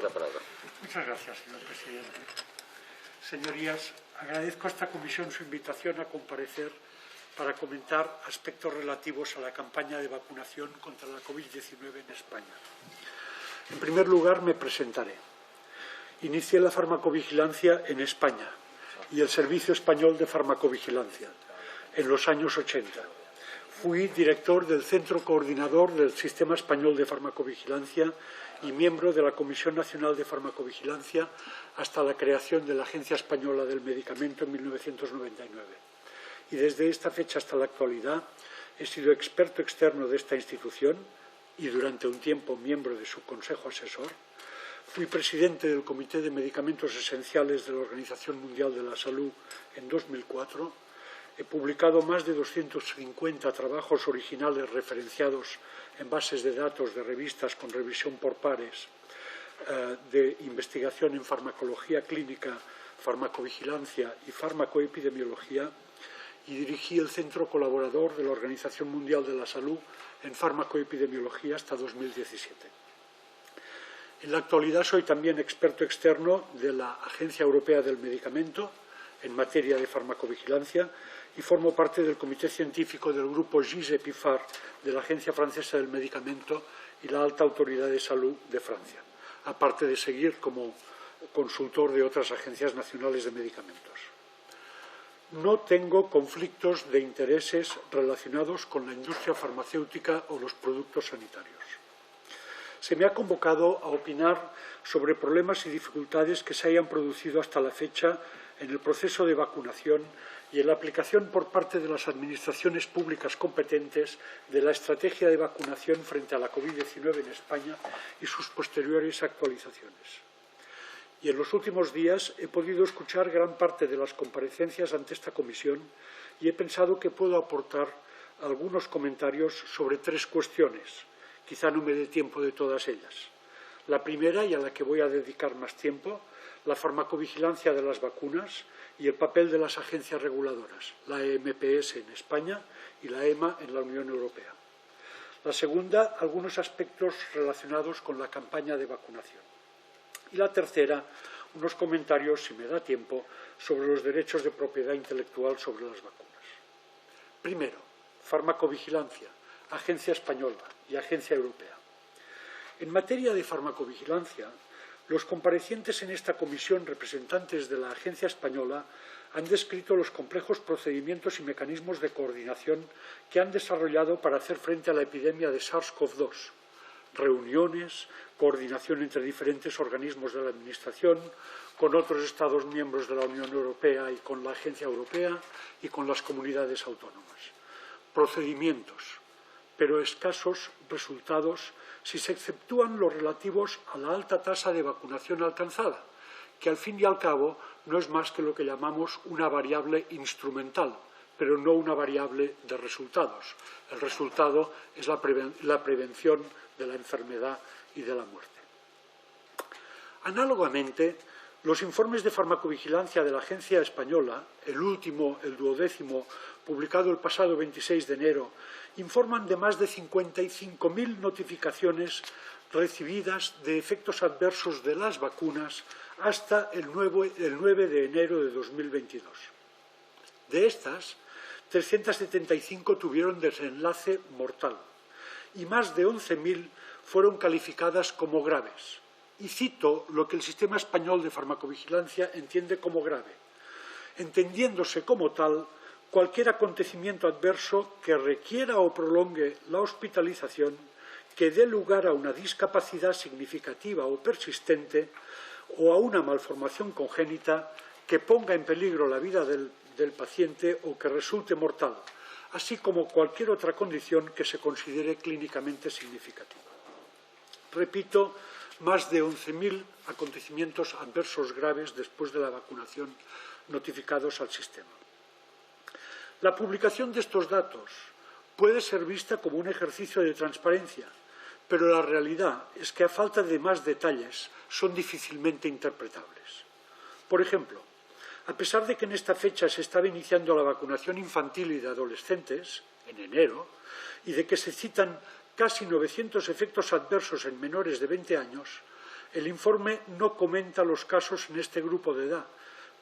La palabra. Muchas gracias, señor presidente. Señorías, agradezco a esta comisión su invitación a comparecer para comentar aspectos relativos a la campaña de vacunación contra la COVID-19 en España. En primer lugar, me presentaré. Inicié la farmacovigilancia en España y el Servicio Español de Farmacovigilancia en los años 80. Fui director del Centro Coordinador del Sistema Español de Farmacovigilancia y miembro de la Comisión Nacional de Farmacovigilancia hasta la creación de la Agencia Española del Medicamento en 1999. Y desde esta fecha hasta la actualidad he sido experto externo de esta institución y durante un tiempo miembro de su Consejo Asesor. Fui presidente del Comité de Medicamentos Esenciales de la Organización Mundial de la Salud en 2004. He publicado más de 250 trabajos originales referenciados en bases de datos de revistas con revisión por pares, de investigación en farmacología clínica, farmacovigilancia y farmacoepidemiología, y dirigí el Centro Colaborador de la Organización Mundial de la Salud en farmacoepidemiología hasta 2017. En la actualidad soy también experto externo de la Agencia Europea del Medicamento en materia de farmacovigilancia y formo parte del Comité Científico del Grupo GISE-PIFAR de la Agencia Francesa del Medicamento y la Alta Autoridad de Salud de Francia, aparte de seguir como consultor de otras agencias nacionales de medicamentos. No tengo conflictos de intereses relacionados con la industria farmacéutica o los productos sanitarios. Se me ha convocado a opinar sobre problemas y dificultades que se hayan producido hasta la fecha en el proceso de vacunación y en la aplicación por parte de las administraciones públicas competentes de la estrategia de vacunación frente a la COVID-19 en España y sus posteriores actualizaciones. Y en los últimos días he podido escuchar gran parte de las comparecencias ante esta comisión y he pensado que puedo aportar algunos comentarios sobre tres cuestiones. Quizá no me dé tiempo de todas ellas. La primera, y a la que voy a dedicar más tiempo, la farmacovigilancia de las vacunas y el papel de las agencias reguladoras, la EMPS en España y la EMA en la Unión Europea. La segunda, algunos aspectos relacionados con la campaña de vacunación. Y la tercera, unos comentarios, si me da tiempo, sobre los derechos de propiedad intelectual sobre las vacunas. Primero, farmacovigilancia, Agencia Española y Agencia Europea. En materia de farmacovigilancia, los comparecientes en esta comisión, representantes de la Agencia Española, han descrito los complejos procedimientos y mecanismos de coordinación que han desarrollado para hacer frente a la epidemia de SARS-CoV-2. Reuniones, coordinación entre diferentes organismos de la Administración, con otros Estados miembros de la Unión Europea y con la Agencia Europea y con las comunidades autónomas. Procedimientos, pero escasos resultados si se exceptúan los relativos a la alta tasa de vacunación alcanzada, que al fin y al cabo no es más que lo que llamamos una variable instrumental, pero no una variable de resultados. El resultado es la prevención de la enfermedad y de la muerte. Análogamente, los informes de farmacovigilancia de la Agencia Española, el último, el 12º, publicado el pasado 26 de enero, informan de más de 55.000 notificaciones recibidas de efectos adversos de las vacunas hasta el 9 de enero de 2022. De estas, 375 tuvieron desenlace mortal y más de 11.000 fueron calificadas como graves. Y cito lo que el Sistema Español de Farmacovigilancia entiende como grave, entendiéndose como tal cualquier acontecimiento adverso que requiera o prolongue la hospitalización, que dé lugar a una discapacidad significativa o persistente o a una malformación congénita que ponga en peligro la vida del paciente o que resulte mortal, así como cualquier otra condición que se considere clínicamente significativa. Repito, más de 11.000 acontecimientos adversos graves después de la vacunación notificados al sistema. La publicación de estos datos puede ser vista como un ejercicio de transparencia, pero la realidad es que a falta de más detalles son difícilmente interpretables. Por ejemplo, a pesar de que en esta fecha se estaba iniciando la vacunación infantil y de adolescentes, en enero, y de que se citan casi 900 efectos adversos en menores de 20 años, El informe no comenta los casos en este grupo de edad,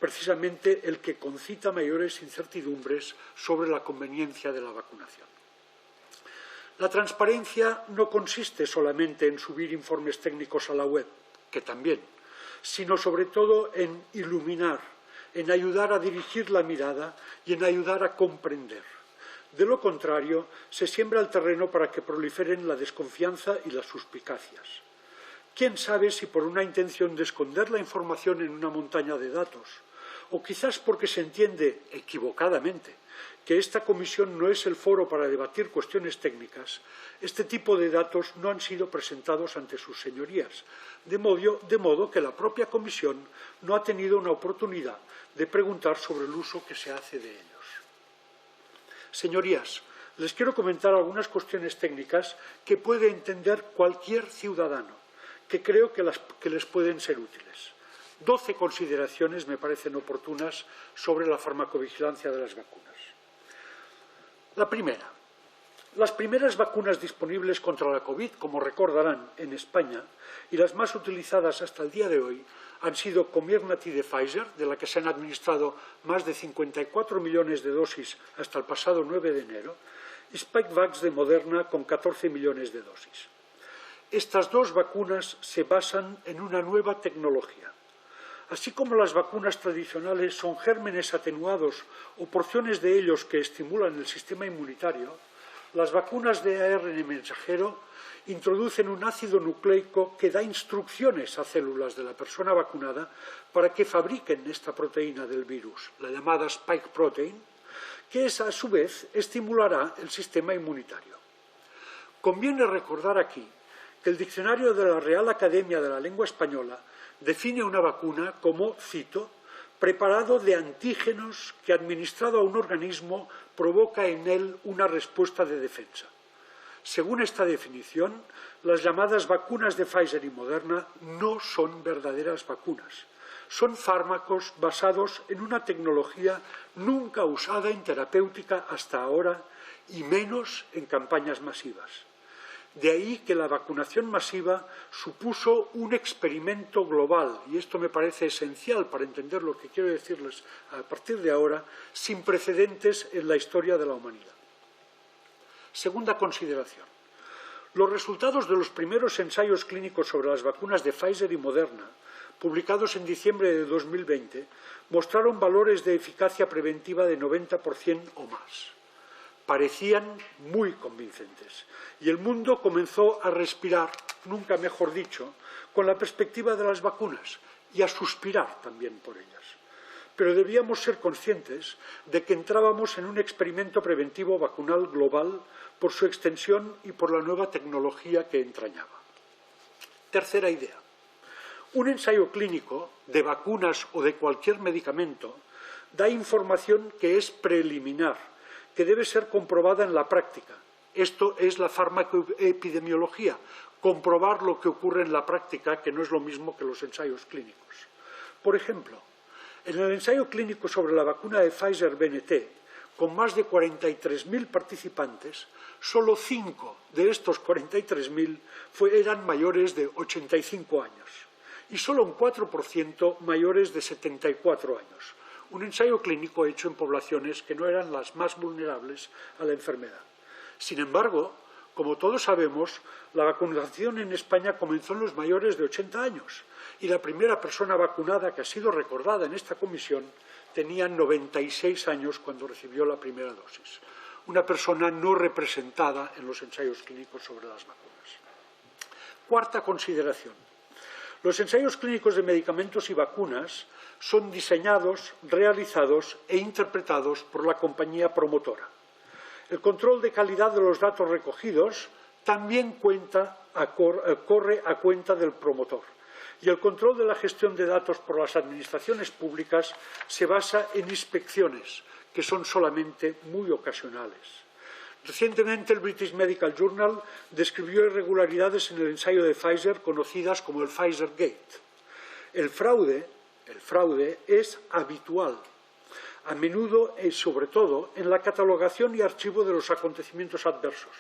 precisamente el que concita mayores incertidumbres sobre la conveniencia de la vacunación. La transparencia no consiste solamente en subir informes técnicos a la web, que también, sino sobre todo en iluminar, en ayudar a dirigir la mirada y en ayudar a comprender. De lo contrario, se siembra el terreno para que proliferen la desconfianza y las suspicacias. ¿Quién sabe si por una intención de esconder la información en una montaña de datos, o quizás porque se entiende equivocadamente que esta comisión no es el foro para debatir cuestiones técnicas, este tipo de datos no han sido presentados ante sus señorías, de modo que la propia comisión no ha tenido una oportunidad de preguntar sobre el uso que se hace de ellos. Señorías, les quiero comentar algunas cuestiones técnicas que puede entender cualquier ciudadano, que creo que les pueden ser útiles. 12 consideraciones me parecen oportunas sobre la farmacovigilancia de las vacunas. La primera. Las primeras vacunas disponibles contra la COVID, como recordarán, en España, y las más utilizadas hasta el día de hoy, han sido Comirnaty de Pfizer, de la que se han administrado más de 54 millones de dosis hasta el pasado 9 de enero, y Spikevax de Moderna, con 14 millones de dosis. Estas dos vacunas se basan en una nueva tecnología. Así como las vacunas tradicionales son gérmenes atenuados o porciones de ellos que estimulan el sistema inmunitario, las vacunas de ARN mensajero introducen un ácido nucleico que da instrucciones a células de la persona vacunada para que fabriquen esta proteína del virus, la llamada spike protein, que a su vez estimulará el sistema inmunitario. Conviene recordar aquí que el diccionario de la Real Academia de la Lengua Española define una vacuna como, cito, preparado de antígenos que administrado a un organismo provoca en él una respuesta de defensa. Según esta definición, las llamadas vacunas de Pfizer y Moderna no son verdaderas vacunas. Son fármacos basados en una tecnología nunca usada en terapéutica hasta ahora y menos en campañas masivas. De ahí que la vacunación masiva supuso un experimento global, y esto me parece esencial para entender lo que quiero decirles a partir de ahora, sin precedentes en la historia de la humanidad. Segunda consideración. Los resultados de los primeros ensayos clínicos sobre las vacunas de Pfizer y Moderna, publicados en diciembre de 2020, mostraron valores de eficacia preventiva de 90% o más. Parecían muy convincentes y el mundo comenzó a respirar, nunca mejor dicho, con la perspectiva de las vacunas y a suspirar también por ellas. Pero debíamos ser conscientes de que entrábamos en un experimento preventivo vacunal global por su extensión y por la nueva tecnología que entrañaba. Tercera idea. Un ensayo clínico de vacunas o de cualquier medicamento da información que es preliminar, que debe ser comprobada en la práctica. Esto es la farmacoepidemiología, comprobar lo que ocurre en la práctica, que no es lo mismo que los ensayos clínicos. Por ejemplo, en el ensayo clínico sobre la vacuna de Pfizer-BNT, con más de 43.000 participantes, solo 5 de estos 43.000 eran mayores de 85 años y solo un 4% mayores de 74 años. Un ensayo clínico hecho en poblaciones que no eran las más vulnerables a la enfermedad. Sin embargo, como todos sabemos, la vacunación en España comenzó en los mayores de 80 años y la primera persona vacunada que ha sido recordada en esta comisión tenía 96 años cuando recibió la primera dosis. Una persona no representada en los ensayos clínicos sobre las vacunas. Cuarta consideración. Los ensayos clínicos de medicamentos y vacunas son diseñados, realizados e interpretados por la compañía promotora. El control de calidad de los datos recogidos también corre a cuenta del promotor y el control de la gestión de datos por las administraciones públicas se basa en inspecciones que son solamente muy ocasionales. Recientemente el British Medical Journal describió irregularidades en el ensayo de Pfizer conocidas como el Pfizer Gate. El fraude es habitual, a menudo y sobre todo en la catalogación y archivo de los acontecimientos adversos.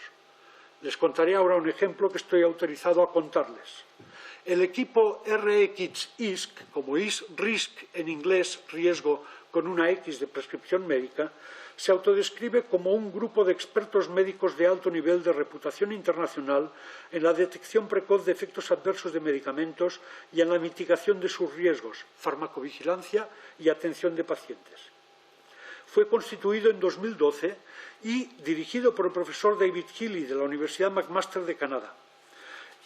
Les contaré ahora un ejemplo que estoy autorizado a contarles. El equipo RX-ISC, como RISC en inglés, riesgo con una X de prescripción médica, se autodescribe como un grupo de expertos médicos de alto nivel de reputación internacional en la detección precoz de efectos adversos de medicamentos y en la mitigación de sus riesgos, farmacovigilancia y atención de pacientes. Fue constituido en 2012 y dirigido por el profesor David Healy de la Universidad McMaster de Canadá.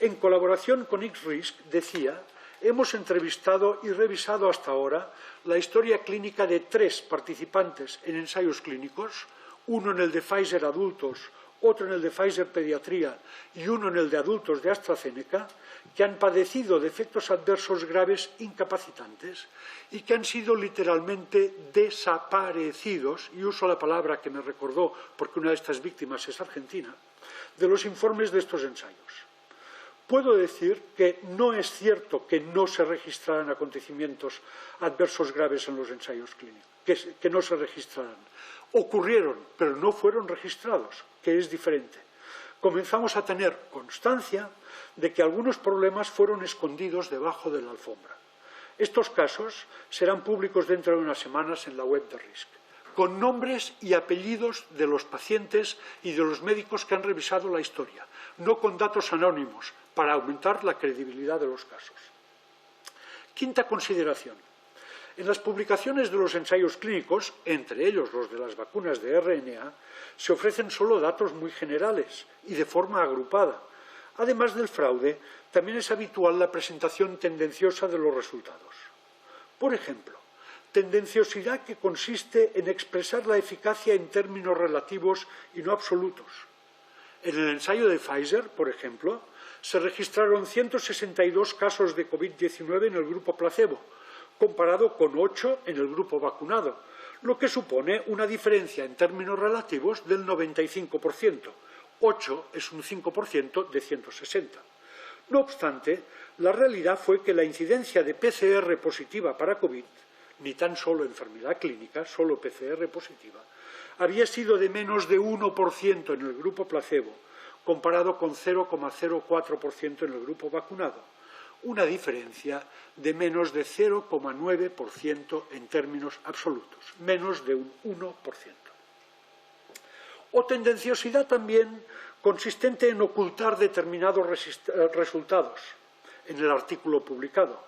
En colaboración con XRISC, decía, hemos entrevistado y revisado hasta ahora la historia clínica de 3 participantes en ensayos clínicos, uno en el de Pfizer adultos, otro en el de Pfizer pediatría y uno en el de adultos de AstraZeneca, que han padecido de efectos adversos graves incapacitantes y que han sido literalmente desaparecidos, y uso la palabra que me recordó porque una de estas víctimas es argentina, de los informes de estos ensayos. Puedo decir que no es cierto que no se registraran acontecimientos adversos graves en los ensayos clínicos, que no se registraran. Ocurrieron, pero no fueron registrados, que es diferente. Comenzamos a tener constancia de que algunos problemas fueron escondidos debajo de la alfombra. Estos casos serán públicos dentro de unas semanas en la web de RISC, con nombres y apellidos de los pacientes y de los médicos que han revisado la historia, no con datos anónimos, para aumentar la credibilidad de los casos. Quinta consideración. En las publicaciones de los ensayos clínicos, entre ellos los de las vacunas de RNA, se ofrecen solo datos muy generales y de forma agrupada. Además del fraude, también es habitual la presentación tendenciosa de los resultados. Por ejemplo, tendenciosidad que consiste en expresar la eficacia en términos relativos y no absolutos. En el ensayo de Pfizer, por ejemplo, se registraron 162 casos de COVID-19 en el grupo placebo, comparado con 8 en el grupo vacunado, lo que supone una diferencia en términos relativos del 95%. 8 es un 5% de 160. No obstante, la realidad fue que la incidencia de PCR positiva para COVID, ni tan solo enfermedad clínica, solo PCR positiva, había sido de menos de 1% en el grupo placebo, comparado con 0,04% en el grupo vacunado, una diferencia de menos de 0,9% en términos absolutos, menos de un 1%. O tendenciosidad también consistente en ocultar determinados resultados en el artículo publicado.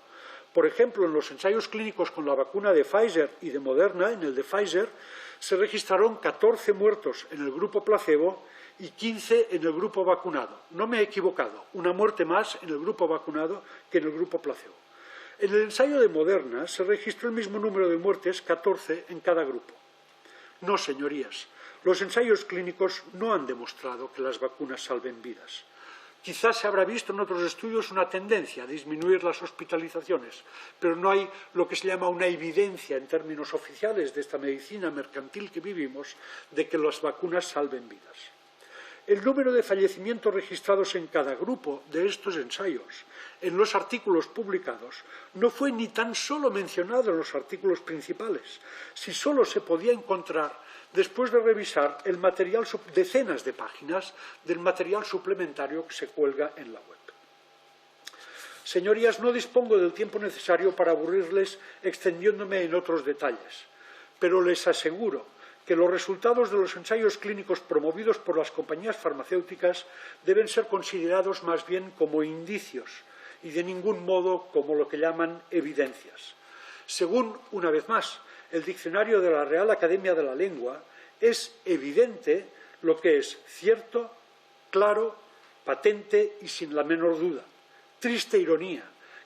Por ejemplo, en los ensayos clínicos con la vacuna de Pfizer y de Moderna, en el de Pfizer, se registraron 14 muertos en el grupo placebo y 15 en el grupo vacunado. No me he equivocado, una muerte más en el grupo vacunado que en el grupo placebo. En el ensayo de Moderna se registró el mismo número de muertes, 14 en cada grupo. No, señorías, los ensayos clínicos no han demostrado que las vacunas salven vidas. Quizás se habrá visto en otros estudios una tendencia a disminuir las hospitalizaciones, pero no hay lo que se llama una evidencia en términos oficiales de esta medicina mercantil que vivimos de que las vacunas salven vidas. El número de fallecimientos registrados en cada grupo de estos ensayos en los artículos publicados no fue ni tan solo mencionado en los artículos principales, si solo se podía encontrar después de revisar el material, decenas de páginas del material suplementario que se cuelga en la web. Señorías, no dispongo del tiempo necesario para aburrirles extendiéndome en otros detalles, pero les aseguro que los resultados de los ensayos clínicos promovidos por las compañías farmacéuticas deben ser considerados más bien como indicios y de ningún modo como lo que llaman evidencias. Según, una vez más, el diccionario de la Real Academia de la Lengua, es evidente lo que es cierto, claro, patente y sin la menor duda. Triste ironía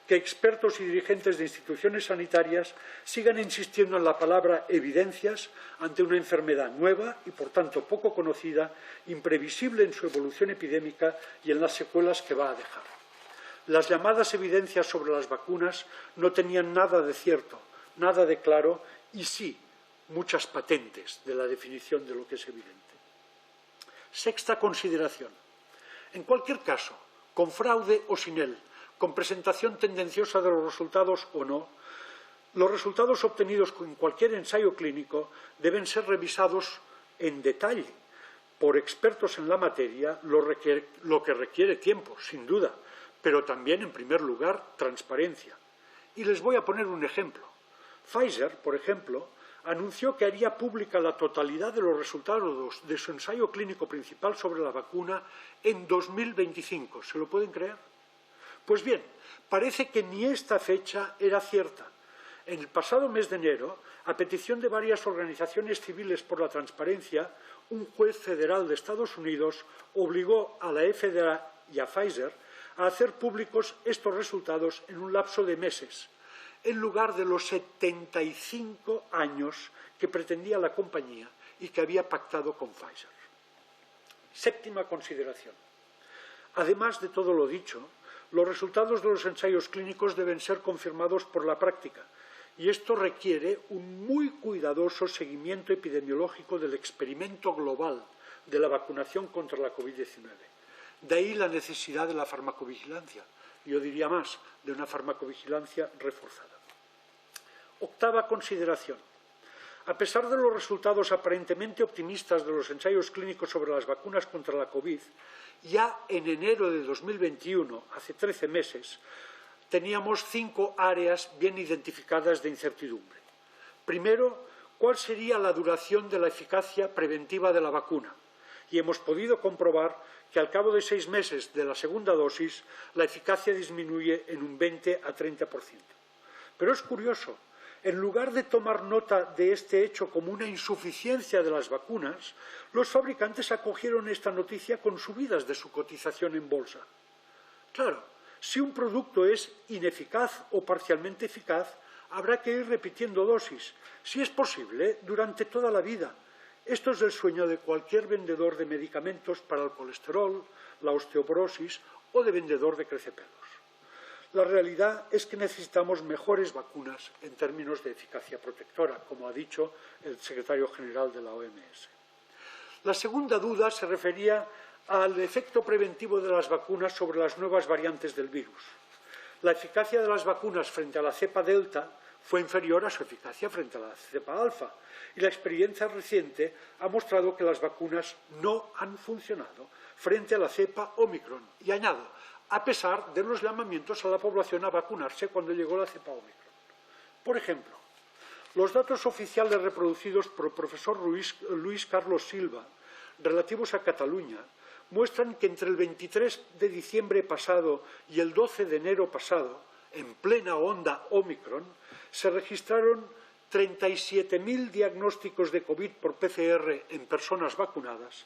que expertos y dirigentes de instituciones sanitarias sigan insistiendo en la palabra evidencias ante una enfermedad nueva y, por tanto, poco conocida, imprevisible en su evolución epidémica y en las secuelas que va a dejar. Las llamadas evidencias sobre las vacunas no tenían nada de cierto, nada de claro y sí muchas patentes de la definición de lo que es evidente. Sexta consideración. En cualquier caso, con fraude o sin él, con presentación tendenciosa de los resultados o no, los resultados obtenidos en cualquier ensayo clínico deben ser revisados en detalle por expertos en la materia, lo que requiere tiempo, sin duda, pero también, en primer lugar, transparencia. Y les voy a poner un ejemplo. Pfizer, por ejemplo, anunció que haría pública la totalidad de los resultados de su ensayo clínico principal sobre la vacuna en 2025. ¿Se lo pueden creer? Pues bien, parece que ni esta fecha era cierta. En el pasado mes de enero, a petición de varias organizaciones civiles por la transparencia, un juez federal de Estados Unidos obligó a la FDA y a Pfizer a hacer públicos estos resultados en un lapso de meses, en lugar de los 75 años que pretendía la compañía y que había pactado con Pfizer. Séptima consideración. Además de todo lo dicho, los resultados de los ensayos clínicos deben ser confirmados por la práctica, y esto requiere un muy cuidadoso seguimiento epidemiológico del experimento global de la vacunación contra la COVID-19. De ahí la necesidad de la farmacovigilancia, yo diría más, de una farmacovigilancia reforzada. Octava consideración. A pesar de los resultados aparentemente optimistas de los ensayos clínicos sobre las vacunas contra la COVID, ya en enero de 2021, hace 13 meses, teníamos 5 áreas bien identificadas de incertidumbre. Primero, ¿cuál sería la duración de la eficacia preventiva de la vacuna? Y hemos podido comprobar que al cabo de 6 meses de la segunda dosis, la eficacia disminuye en un 20 a 30%. Pero es curioso, en lugar de tomar nota de este hecho como una insuficiencia de las vacunas, los fabricantes acogieron esta noticia con subidas de su cotización en bolsa. Claro, si un producto es ineficaz o parcialmente eficaz, habrá que ir repitiendo dosis, si es posible, durante toda la vida. Esto es el sueño de cualquier vendedor de medicamentos para el colesterol, la osteoporosis o de vendedor de crecepelos. La realidad es que necesitamos mejores vacunas en términos de eficacia protectora, como ha dicho el secretario general de la OMS. La segunda duda se refería al efecto preventivo de las vacunas sobre las nuevas variantes del virus. La eficacia de las vacunas frente a la cepa delta fue inferior a su eficacia frente a la cepa alfa, y la experiencia reciente ha mostrado que las vacunas no han funcionado frente a la cepa Omicron. Y añado, a pesar de los llamamientos a la población a vacunarse cuando llegó la cepa Omicron. Por ejemplo, los datos oficiales reproducidos por el profesor Luis Carlos Silva, relativos a Cataluña, muestran que entre el 23 de diciembre pasado y el 12 de enero pasado, en plena onda Omicron, se registraron 37.000 diagnósticos de COVID por PCR en personas vacunadas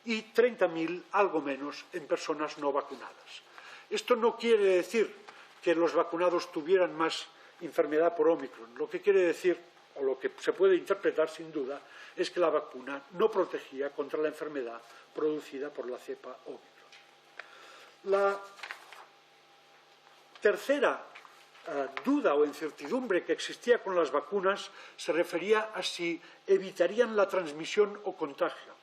y 30.000, algo menos, en personas no vacunadas. Esto no quiere decir que los vacunados tuvieran más enfermedad por Omicron. Lo que quiere decir, o lo que se puede interpretar sin duda, es que la vacuna no protegía contra la enfermedad producida por la cepa Omicron. La tercera duda o incertidumbre que existía con las vacunas se refería a si evitarían la transmisión o contagio.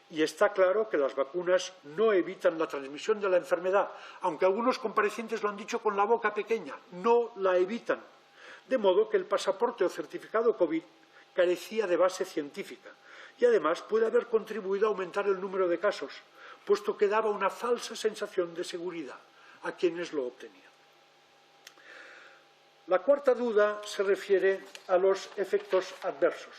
Y está claro que las vacunas no evitan la transmisión de la enfermedad, aunque algunos comparecientes lo han dicho con la boca pequeña, no la evitan. De modo que el pasaporte o certificado COVID carecía de base científica y además puede haber contribuido a aumentar el número de casos, puesto que daba una falsa sensación de seguridad a quienes lo obtenían. La cuarta duda se refiere a los efectos adversos.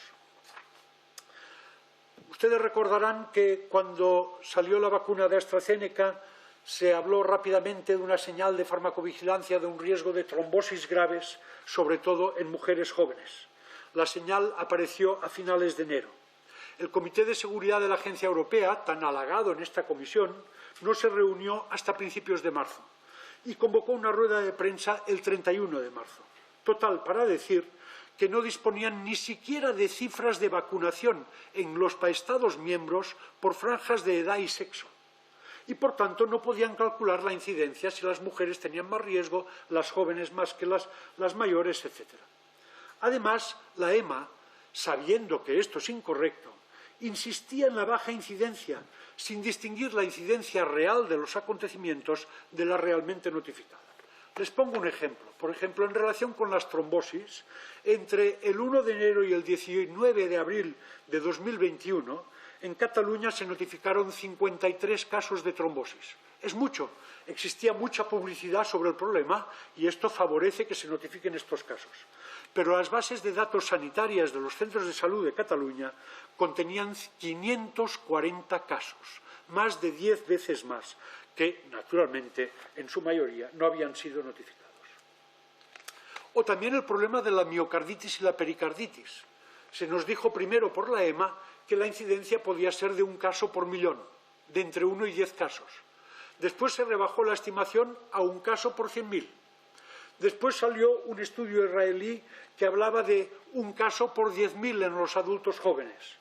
Ustedes recordarán que cuando salió la vacuna de AstraZeneca se habló rápidamente de una señal de farmacovigilancia de un riesgo de trombosis graves, sobre todo en mujeres jóvenes. La señal apareció a finales de enero. El Comité de Seguridad de la Agencia Europea, tan halagado en esta comisión, no se reunió hasta principios de marzo y convocó una rueda de prensa el 31 de marzo. Total, para decir que no disponían ni siquiera de cifras de vacunación en los Estados miembros por franjas de edad y sexo. Y, por tanto, no podían calcular la incidencia si las mujeres tenían más riesgo, las jóvenes más que las mayores, etc. Además, la EMA, sabiendo que esto es incorrecto, insistía en la baja incidencia, sin distinguir la incidencia real de los acontecimientos de la realmente notificada. Les pongo un ejemplo. Por ejemplo, en relación con las trombosis, entre el 1 de enero y el 19 de abril de 2021, en Cataluña se notificaron 53 casos de trombosis. Es mucho. Existía mucha publicidad sobre el problema y esto favorece que se notifiquen estos casos. Pero las bases de datos sanitarias de los centros de salud de Cataluña contenían 540 casos, más de 10 veces más, que, naturalmente, en su mayoría no habían sido notificados. O también el problema de la miocarditis y la pericarditis. Se nos dijo primero por la EMA que la incidencia podía ser de 1 caso por millón, de entre 1 y 10 casos. Después se rebajó la estimación a 1 caso por 100.000. Después salió un estudio israelí que hablaba de 1 caso por 10.000 en los adultos jóvenes.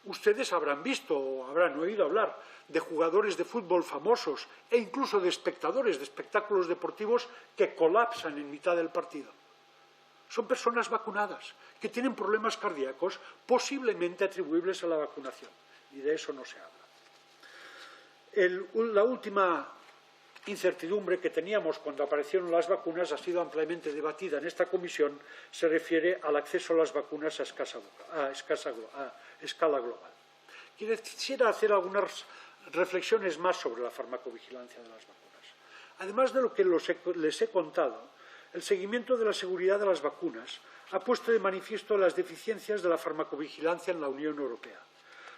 Ustedes habrán visto o habrán oído hablar de jugadores de fútbol famosos e incluso de espectadores de espectáculos deportivos que colapsan en mitad del partido. Son personas vacunadas que tienen problemas cardíacos posiblemente atribuibles a la vacunación y de eso no se habla. La última incertidumbre que teníamos cuando aparecieron las vacunas ha sido ampliamente debatida en esta comisión, se refiere al acceso a las vacunas a escala global. Quisiera hacer algunas reflexiones más sobre la farmacovigilancia de las vacunas. Además de lo que les he contado, el seguimiento de la seguridad de las vacunas ha puesto de manifiesto las deficiencias de la farmacovigilancia en la Unión Europea.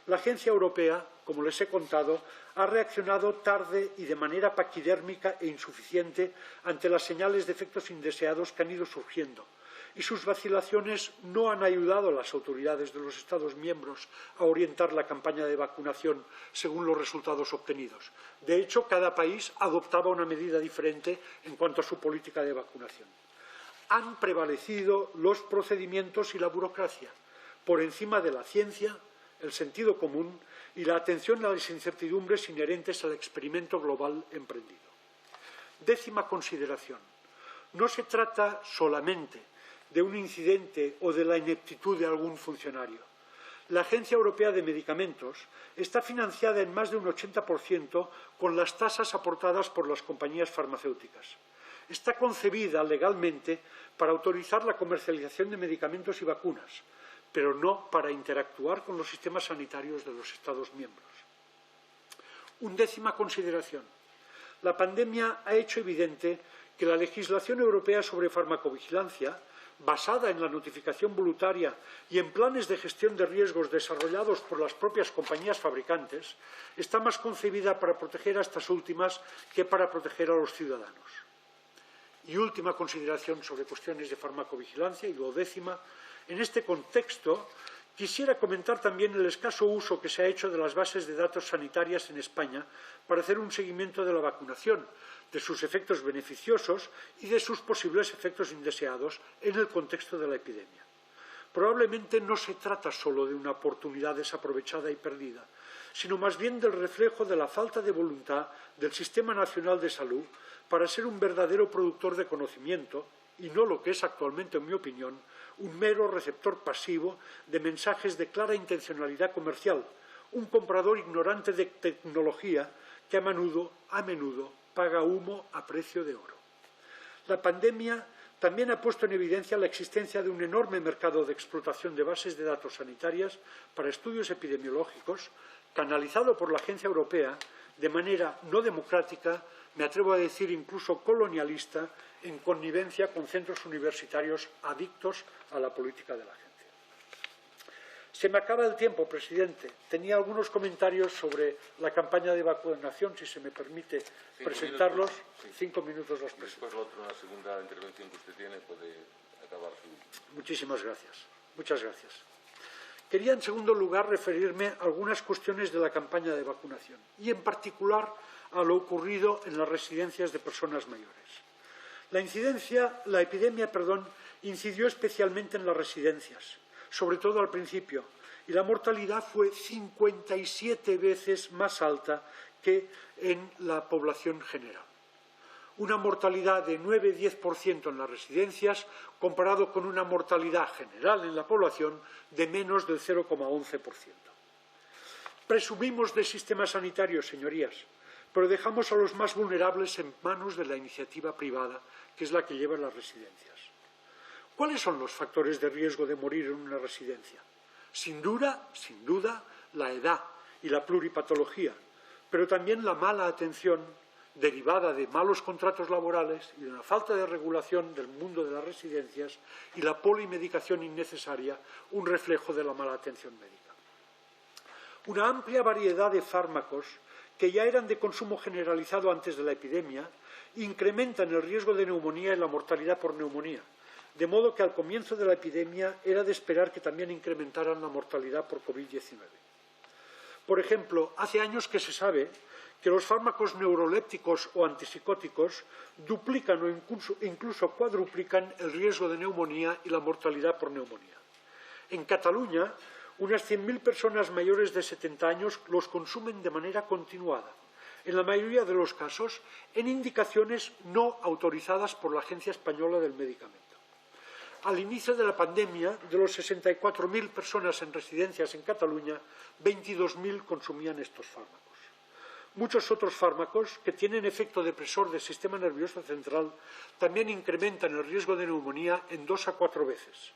La Agencia Europea, como les he contado, ha reaccionado tarde y de manera paquidérmica e insuficiente ante las señales de efectos indeseados que han ido surgiendo, y sus vacilaciones no han ayudado a las autoridades de los Estados miembros a orientar la campaña de vacunación según los resultados obtenidos. De hecho, cada país adoptaba una medida diferente en cuanto a su política de vacunación. Han prevalecido los procedimientos y la burocracia por encima de la ciencia, el sentido común y la atención a las incertidumbres inherentes al experimento global emprendido. 10ª consideración. No se trata solamente de un incidente o de la ineptitud de algún funcionario. La Agencia Europea de Medicamentos está financiada en más de un 80% con las tasas aportadas por las compañías farmacéuticas. Está concebida legalmente para autorizar la comercialización de medicamentos y vacunas, pero no para interactuar con los sistemas sanitarios de los Estados miembros. 11ª consideración. La pandemia ha hecho evidente que la legislación europea sobre farmacovigilancia, basada en la notificación voluntaria y en planes de gestión de riesgos desarrollados por las propias compañías fabricantes, está más concebida para proteger a estas últimas que para proteger a los ciudadanos. Y última consideración sobre cuestiones de farmacovigilancia, y 12ª. En este contexto, quisiera comentar también el escaso uso que se ha hecho de las bases de datos sanitarias en España para hacer un seguimiento de la vacunación, de sus efectos beneficiosos y de sus posibles efectos indeseados en el contexto de la epidemia. Probablemente no se trata solo de una oportunidad desaprovechada y perdida, sino más bien del reflejo de la falta de voluntad del Sistema Nacional de Salud para ser un verdadero productor de conocimiento y no lo que es actualmente, en mi opinión, un mero receptor pasivo de mensajes de clara intencionalidad comercial, un comprador ignorante de tecnología que a menudo paga humo a precio de oro. La pandemia también ha puesto en evidencia la existencia de un enorme mercado de explotación de bases de datos sanitarias para estudios epidemiológicos, canalizado por la Agencia Europea de manera no democrática, me atrevo a decir incluso colonialista, en connivencia con centros universitarios adictos a la política de la agencia. Se me acaba el tiempo, presidente. Tenía algunos comentarios sobre la campaña de vacunación, si se me permite presentarlos. 5 minutos los presento. Después la segunda intervención que usted tiene puede acabar su... Muchísimas gracias. Muchas gracias. Quería, en segundo lugar, referirme a algunas cuestiones de la campaña de vacunación y, en particular, a lo ocurrido en las residencias de personas mayores. La epidemia incidió especialmente en las residencias, sobre todo al principio, y la mortalidad fue 57 veces más alta que en la población general. Una mortalidad de 9–10% en las residencias, comparado con una mortalidad general en la población de menos del 0,11%. Presumimos de sistema sanitario, señorías, pero dejamos a los más vulnerables en manos de la iniciativa privada, que es la que lleva las residencias. ¿Cuáles son los factores de riesgo de morir en una residencia? Sin duda, la edad y la pluripatología, pero también la mala atención, derivada de malos contratos laborales y de una falta de regulación del mundo de las residencias y la polimedicación innecesaria, un reflejo de la mala atención médica. Una amplia variedad de fármacos que ya eran de consumo generalizado antes de la epidemia incrementan el riesgo de neumonía y la mortalidad por neumonía, de modo que al comienzo de la epidemia era de esperar que también incrementaran la mortalidad por COVID-19. Por ejemplo, hace años que se sabe que los fármacos neurolépticos o antipsicóticos duplican o incluso cuadruplican el riesgo de neumonía y la mortalidad por neumonía. En Cataluña, unas 100.000 personas mayores de 70 años los consumen de manera continuada, en la mayoría de los casos en indicaciones no autorizadas por la Agencia Española del Medicamento. Al inicio de la pandemia, de los 64.000 personas en residencias en Cataluña, 22.000 consumían estos fármacos. Muchos otros fármacos que tienen efecto depresor del sistema nervioso central también incrementan el riesgo de neumonía en 2 a 4 veces.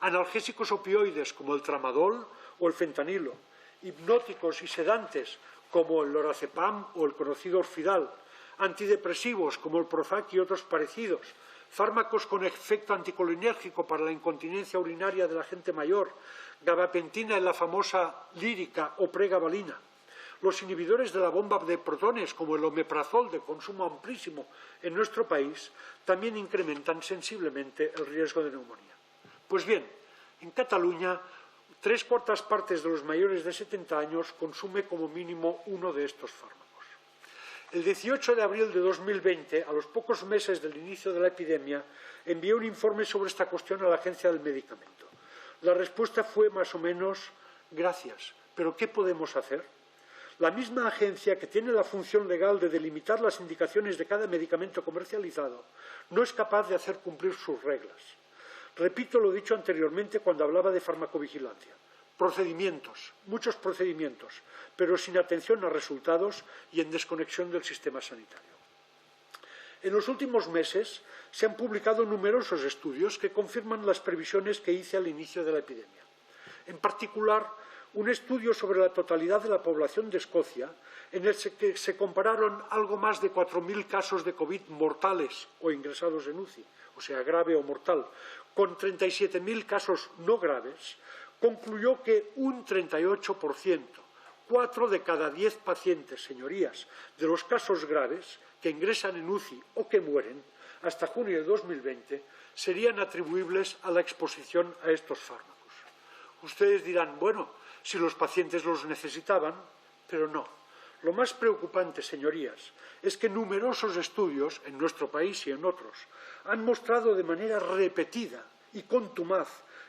Analgésicos opioides como el tramadol o el fentanilo, hipnóticos y sedantes como el lorazepam o el conocido Orfidal, antidepresivos como el Prozac y otros parecidos, fármacos con efecto anticolinérgico para la incontinencia urinaria de la gente mayor, gabapentina en la famosa lírica o pregabalina, los inhibidores de la bomba de protones, como el omeprazol de consumo amplísimo en nuestro país, también incrementan sensiblemente el riesgo de neumonía. Pues bien, en Cataluña, 3/4 partes de los mayores de 70 años consume como mínimo uno de estos fármacos. El 18 de abril de 2020, a los pocos meses del inicio de la epidemia, envié un informe sobre esta cuestión a la Agencia del Medicamento. La respuesta fue más o menos, gracias, pero ¿qué podemos hacer? La misma agencia que tiene la función legal de delimitar las indicaciones de cada medicamento comercializado no es capaz de hacer cumplir sus reglas. Repito lo dicho anteriormente cuando hablaba de farmacovigilancia. Procedimientos, muchos procedimientos, pero sin atención a resultados y en desconexión del sistema sanitario. En los últimos meses se han publicado numerosos estudios que confirman las previsiones que hice al inicio de la epidemia. En particular, un estudio sobre la totalidad de la población de Escocia, en el que se compararon algo más de 4.000 casos de COVID mortales o ingresados en UCI, o sea, grave o mortal, con 37.000 casos no graves, concluyó que un 38%, 4 de cada 10 pacientes, señorías, de los casos graves que ingresan en UCI o que mueren hasta junio de 2020 serían atribuibles a la exposición a estos fármacos. Ustedes dirán, bueno, si los pacientes los necesitaban, pero no. Lo más preocupante, señorías, es que numerosos estudios, en nuestro país y en otros, han mostrado de manera repetida y contumaz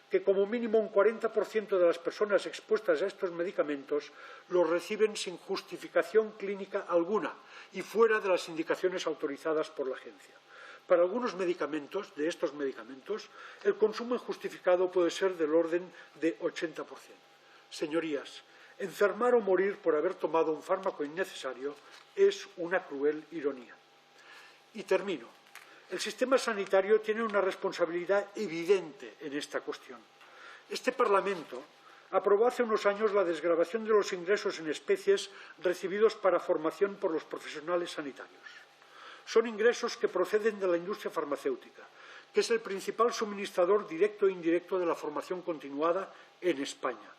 que como mínimo un 40% de las personas expuestas a estos medicamentos los reciben sin justificación clínica alguna y fuera de las indicaciones autorizadas por la agencia. Para algunos medicamentos, de estos medicamentos, el consumo injustificado puede ser del orden de 80%. Señorías, enfermar o morir por haber tomado un fármaco innecesario es una cruel ironía. Y termino. El sistema sanitario tiene una responsabilidad evidente en esta cuestión. Este Parlamento aprobó hace unos años la desgravación de los ingresos en especies recibidos para formación por los profesionales sanitarios. Son ingresos que proceden de la industria farmacéutica, que es el principal suministrador directo e indirecto de la formación continuada en España.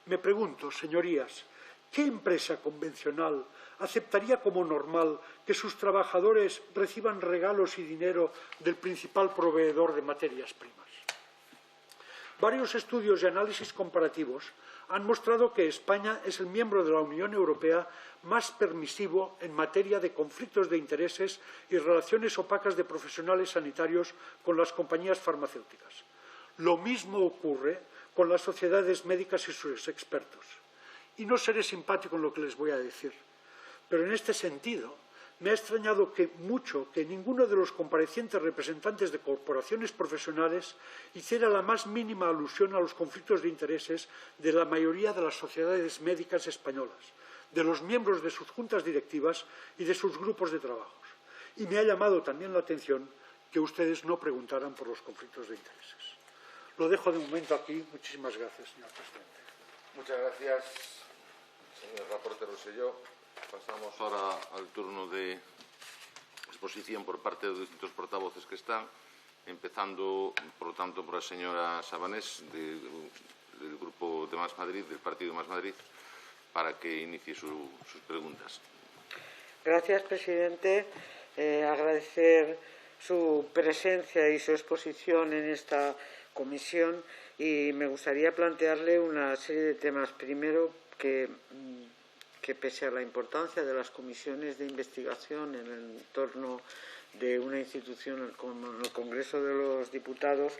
Me pregunto, señorías, ¿qué empresa convencional aceptaría como normal que sus trabajadores reciban regalos y dinero del principal proveedor de materias primas? Varios estudios y análisis comparativos han mostrado que España es el miembro de la Unión Europea más permisivo en materia de conflictos de intereses y relaciones opacas de profesionales sanitarios con las compañías farmacéuticas. Lo mismo ocurre con las sociedades médicas y sus expertos. Y no seré simpático en lo que les voy a decir, pero en este sentido me ha extrañado mucho que ninguno de los comparecientes representantes de corporaciones profesionales hiciera la más mínima alusión a los conflictos de intereses de la mayoría de las sociedades médicas españolas, de los miembros de sus juntas directivas y de sus grupos de trabajos. Y me ha llamado también la atención que ustedes no preguntaran por los conflictos de intereses. Lo dejo de momento aquí. Muchísimas gracias, señor presidente. Muchas gracias, señor reportero Rosselló. Pasamos ahora al turno de exposición por parte de los distintos portavoces que están, empezando, por lo tanto, por la señora Sabanés, del Grupo de Más Madrid, del Partido Más Madrid, para que inicie sus preguntas. Gracias, presidente. Agradecer su presencia y su exposición en esta comisión y me gustaría plantearle una serie de temas. Primero, que pese a la importancia de las comisiones de investigación en el entorno de una institución como el Congreso de los Diputados,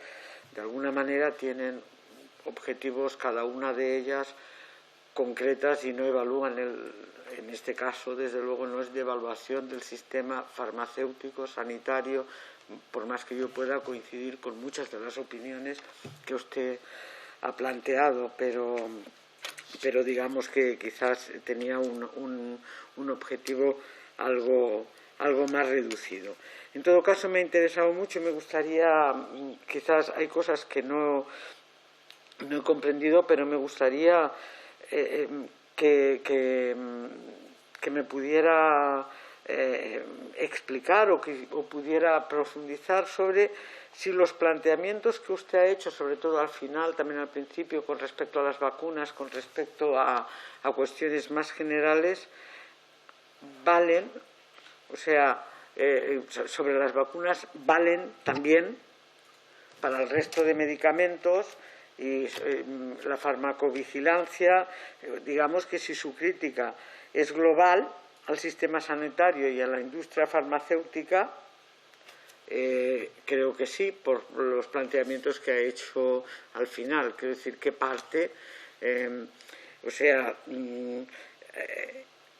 de alguna manera tienen objetivos cada una de ellas concretas y no evalúan en este caso, desde luego, no es de evaluación del sistema farmacéutico, sanitario, por más que yo pueda coincidir con muchas de las opiniones que usted ha planteado, pero digamos que quizás tenía un objetivo algo más reducido. En todo caso, me ha interesado mucho y me gustaría, quizás hay cosas que no he comprendido, pero me gustaría que me pudiera explicar o pudiera profundizar sobre si los planteamientos que usted ha hecho, sobre todo al final, también al principio, con respecto a las vacunas, con respecto a cuestiones más generales, valen, o sea, sobre las vacunas, valen también para el resto de medicamentos y la farmacovigilancia. Digamos que si su crítica es global al sistema sanitario y a la industria farmacéutica, creo que sí, por los planteamientos que ha hecho al final. Quiero decir, que parte,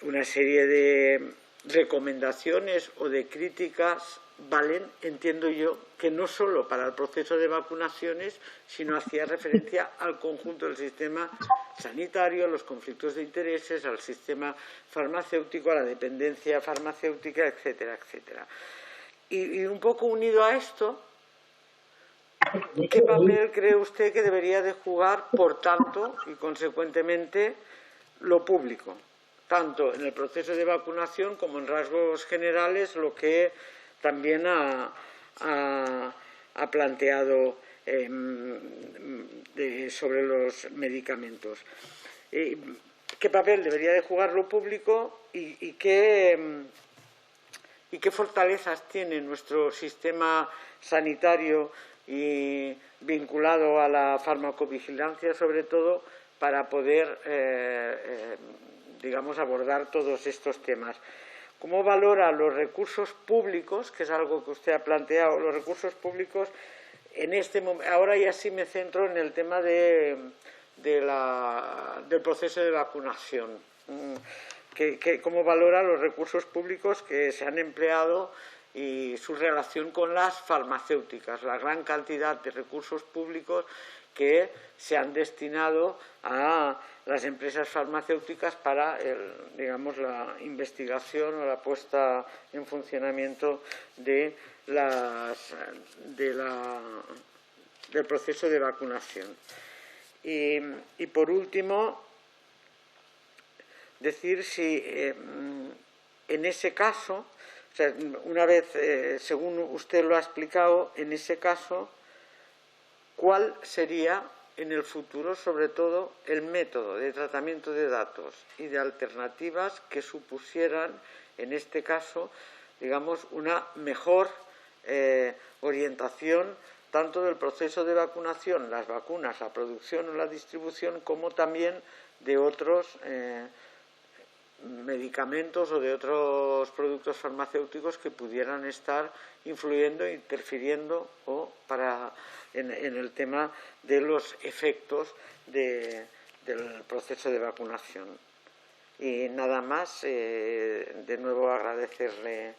una serie de recomendaciones o de críticas valen, entiendo yo, que no solo para el proceso de vacunaciones, sino hacía referencia al conjunto del sistema sanitario, a los conflictos de intereses, al sistema farmacéutico, a la dependencia farmacéutica, etcétera, etcétera. Y un poco unido a esto, ¿qué papel cree usted que debería de jugar, por tanto, y consecuentemente, lo público? Tanto en el proceso de vacunación como en rasgos generales, lo que también ha planteado sobre los medicamentos. ¿Qué papel debería de jugar lo público y qué fortalezas tiene nuestro sistema sanitario y vinculado a la farmacovigilancia, sobre todo, para poder digamos, abordar todos estos temas? ¿Cómo valora los recursos públicos, que es algo que usted ha planteado, los recursos públicos en este momento? Ahora ya sí me centro en el tema del proceso de vacunación. ¿Cómo valora los recursos públicos que se han empleado y su relación con las farmacéuticas, la gran cantidad de recursos públicos que se han destinado a las empresas farmacéuticas para, digamos, la investigación o la puesta en funcionamiento del proceso de vacunación? Y por último, decir si en ese caso, o sea, una vez, según usted lo ha explicado, en ese caso, ¿cuál sería en el futuro, sobre todo, el método de tratamiento de datos y de alternativas que supusieran, en este caso, digamos, una mejor orientación tanto del proceso de vacunación, las vacunas, la producción o la distribución, como también de otros medicamentos o de otros productos farmacéuticos que pudieran estar influyendo, interfiriendo en el tema de los efectos del proceso de vacunación. Y nada más, de nuevo agradecerle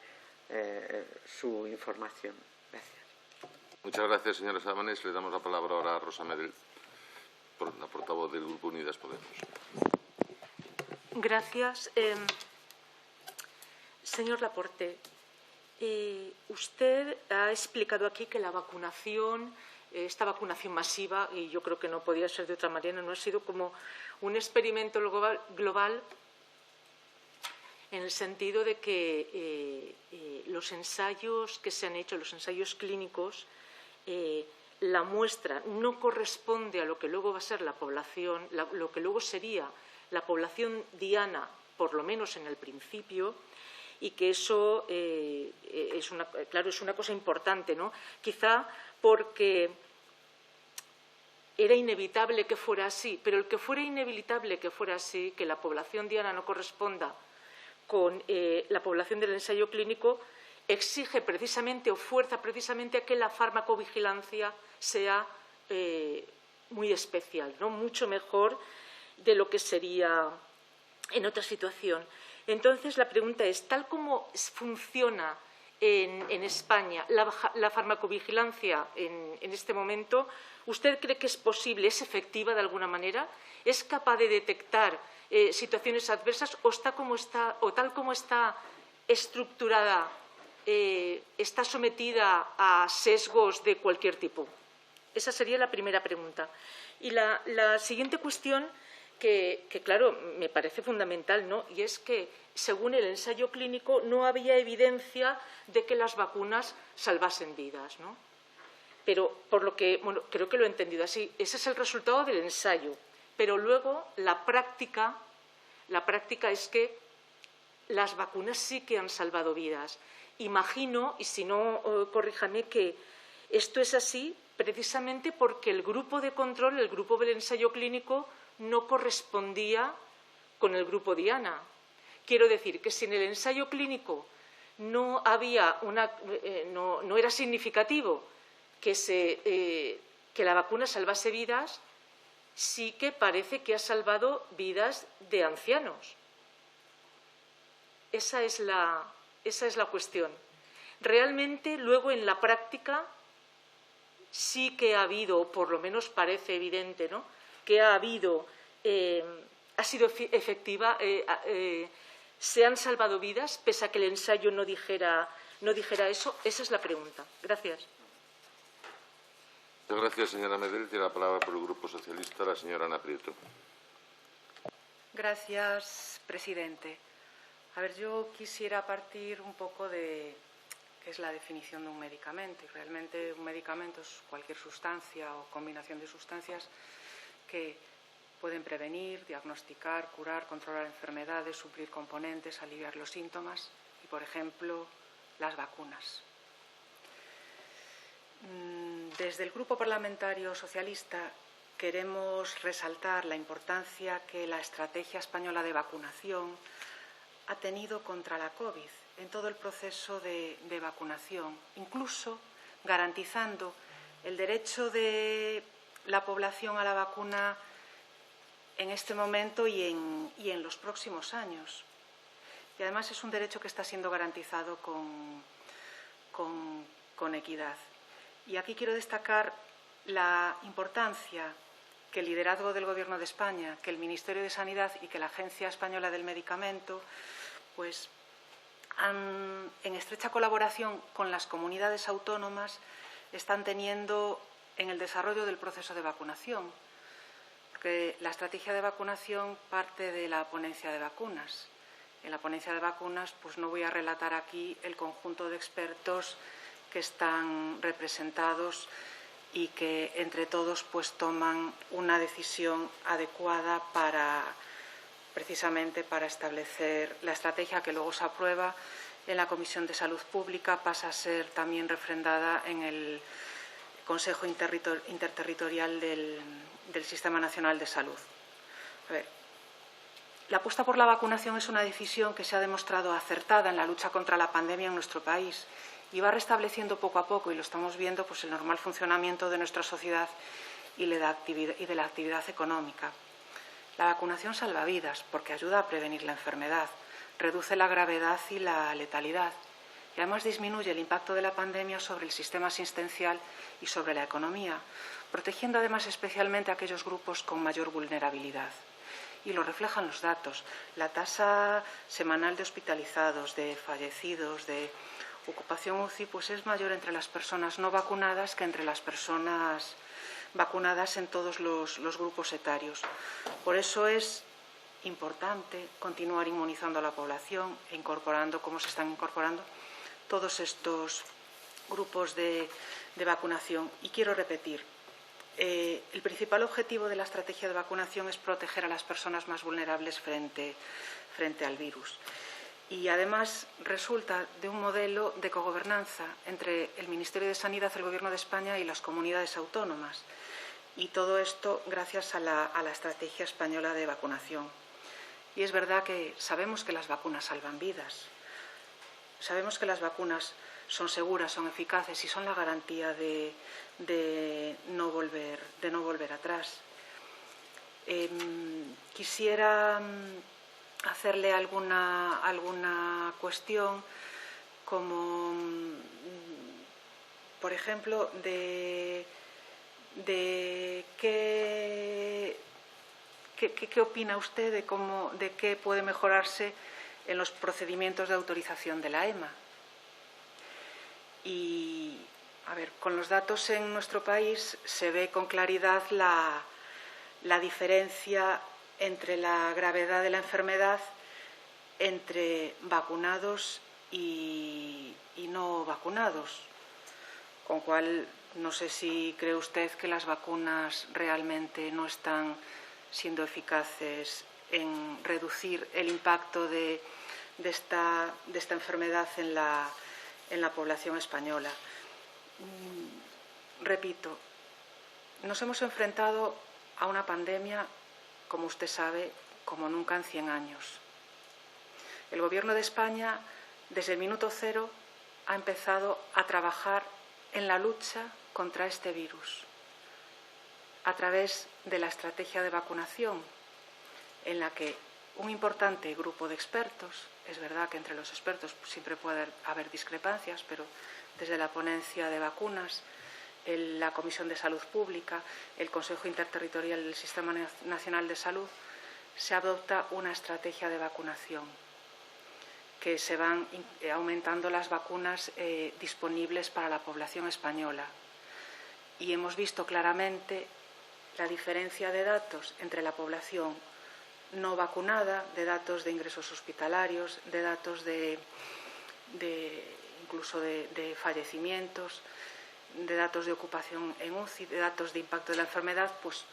su información. Gracias. Muchas gracias, señora Sabanés. Le damos la palabra ahora a Rosa Medel, la portavoz del Grupo Unidas Podemos. Gracias. Señor Laporte, usted ha explicado aquí que la vacunación, esta vacunación masiva, y yo creo que no podía ser de otra manera, no ha sido como un experimento global en el sentido de que los ensayos que se han hecho, los ensayos clínicos, la muestra no corresponde a lo que luego va a ser la población, lo que luego sería la población diana, por lo menos en el principio, y que eso es una cosa importante, ¿no? Quizá porque era inevitable que fuera así, pero el que fuera inevitable que fuera así, que la población diana no corresponda con la población del ensayo clínico, exige precisamente o fuerza precisamente a que la farmacovigilancia sea muy especial, ¿no? Mucho mejor de lo que sería en otra situación. Entonces, la pregunta es, tal como funciona en España la farmacovigilancia en este momento, ¿usted cree que es posible, es efectiva de alguna manera? ¿Es capaz de detectar situaciones adversas o tal como está estructurada, está sometida a sesgos de cualquier tipo? Esa sería la primera pregunta. Y la siguiente cuestión, que claro, me parece fundamental, ¿no? Y es que, según el ensayo clínico, no había evidencia de que las vacunas salvasen vidas, ¿no? Pero, por lo que, bueno, creo que lo he entendido así, ese es el resultado del ensayo. Pero luego, la práctica es que las vacunas sí que han salvado vidas. Imagino, y si no, corríjame, que esto es así precisamente porque el grupo de control, el grupo del ensayo clínico, no correspondía con el grupo diana. Quiero decir que si en el ensayo clínico no era significativo que la vacuna salvase vidas, sí que parece que ha salvado vidas de ancianos. Esa es la cuestión. Realmente, luego, en la práctica, sí que ha habido, por lo menos parece evidente, ¿no?, que ha sido efectiva, se han salvado vidas, pese a que el ensayo no dijera eso. Esa es la pregunta. Gracias. Muchas gracias, señora Medel. Tiene la palabra por el Grupo Socialista la señora Ana Prieto. Gracias, presidente. A ver, yo quisiera partir un poco de qué es la definición de un medicamento. Y realmente un medicamento es cualquier sustancia o combinación de sustancias que pueden prevenir, diagnosticar, curar, controlar enfermedades, suplir componentes, aliviar los síntomas y, por ejemplo, las vacunas. Desde el Grupo Parlamentario Socialista queremos resaltar la importancia que la estrategia española de vacunación ha tenido contra la COVID en todo el proceso de vacunación, incluso garantizando el derecho de la población a la vacuna en este momento y en los próximos años. Y además es un derecho que está siendo garantizado con equidad. Y aquí quiero destacar la importancia que el liderazgo del Gobierno de España, que el Ministerio de Sanidad y que la Agencia Española del Medicamento, pues, en estrecha colaboración con las comunidades autónomas, están teniendo en el desarrollo del proceso de vacunación, porque la estrategia de vacunación parte de la ponencia de vacunas. En la ponencia de vacunas, pues no voy a relatar aquí el conjunto de expertos que están representados y que entre todos pues toman una decisión adecuada precisamente para establecer la estrategia que luego se aprueba en la Comisión de Salud Pública, pasa a ser también refrendada en el Consejo Interterritorial del Sistema Nacional de Salud. A ver, la apuesta por la vacunación es una decisión que se ha demostrado acertada en la lucha contra la pandemia en nuestro país y va restableciendo poco a poco, y lo estamos viendo, pues el normal funcionamiento de nuestra sociedad y de la actividad económica. La vacunación salva vidas porque ayuda a prevenir la enfermedad, reduce la gravedad y la letalidad y además disminuye el impacto de la pandemia sobre el sistema asistencial y sobre la economía, protegiendo además especialmente a aquellos grupos con mayor vulnerabilidad. Y lo reflejan los datos. La tasa semanal de hospitalizados, de fallecidos, de ocupación UCI, pues es mayor entre las personas no vacunadas que entre las personas vacunadas en todos los grupos etarios. Por eso es importante continuar inmunizando a la población e incorporando, como se están incorporando, todos estos grupos de vacunación. Y quiero repetir, el principal objetivo de la estrategia de vacunación es proteger a las personas más vulnerables frente al virus. Y además resulta de un modelo de cogobernanza entre el Ministerio de Sanidad, el Gobierno de España y las comunidades autónomas. Y todo esto gracias a la estrategia española de vacunación. Y es verdad que sabemos que las vacunas salvan vidas. Sabemos que las vacunas son seguras, son eficaces y son la garantía de no volver atrás. Quisiera hacerle alguna cuestión, como por ejemplo de qué opina usted de qué puede mejorarse en los procedimientos de autorización de la EMA. Y, a ver, con los datos en nuestro país se ve con claridad la diferencia entre la gravedad de la enfermedad entre vacunados y no vacunados, con cual no sé si cree usted que las vacunas realmente no están siendo eficaces en reducir el impacto de esta enfermedad en la población española. Repito, nos hemos enfrentado a una pandemia, como usted sabe, como nunca en 100 años. El Gobierno de España, desde el minuto cero, ha empezado a trabajar en la lucha contra este virus a través de la estrategia de vacunación, en la que un importante grupo de expertos, es verdad que entre los expertos siempre puede haber discrepancias, pero desde la ponencia de vacunas, la Comisión de Salud Pública, el Consejo Interterritorial del Sistema Nacional de Salud, se adopta una estrategia de vacunación, que se van aumentando las vacunas disponibles para la población española. Y hemos visto claramente la diferencia de datos entre la población no vacunada, de datos de ingresos hospitalarios, de datos incluso de fallecimientos, de datos de ocupación en UCI, de datos de impacto de la enfermedad. Pues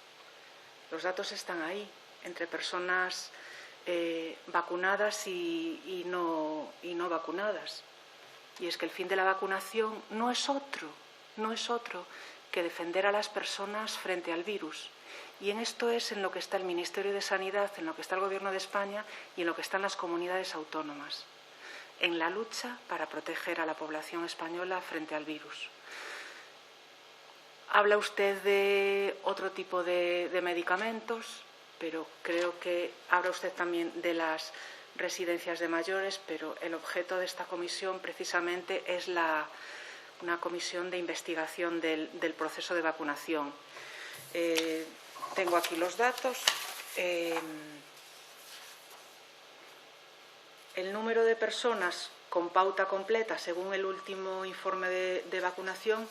los datos están ahí, entre personas vacunadas y no vacunadas. Y es que el fin de la vacunación no es otro que defender a las personas frente al virus. Y en esto es en lo que está el Ministerio de Sanidad, en lo que está el Gobierno de España y en lo que están las comunidades autónomas, en la lucha para proteger a la población española frente al virus. Habla usted de otro tipo de medicamentos, pero creo que habla usted también de las residencias de mayores, pero el objeto de esta comisión precisamente es una comisión de investigación del proceso de vacunación. Tengo aquí los datos. El número de personas con pauta completa, según el último informe de vacunación,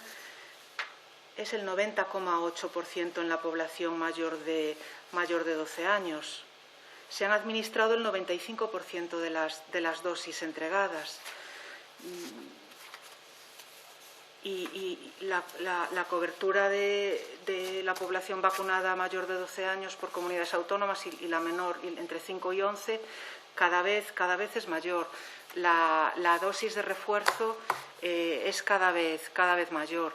es el 90,8% en la población mayor de 12 años. Se han administrado el 95% de las dosis entregadas. Y la cobertura de la población vacunada mayor de 12 años por comunidades autónomas y la menor entre 5 y 11 cada vez es mayor. La dosis de refuerzo es cada vez mayor.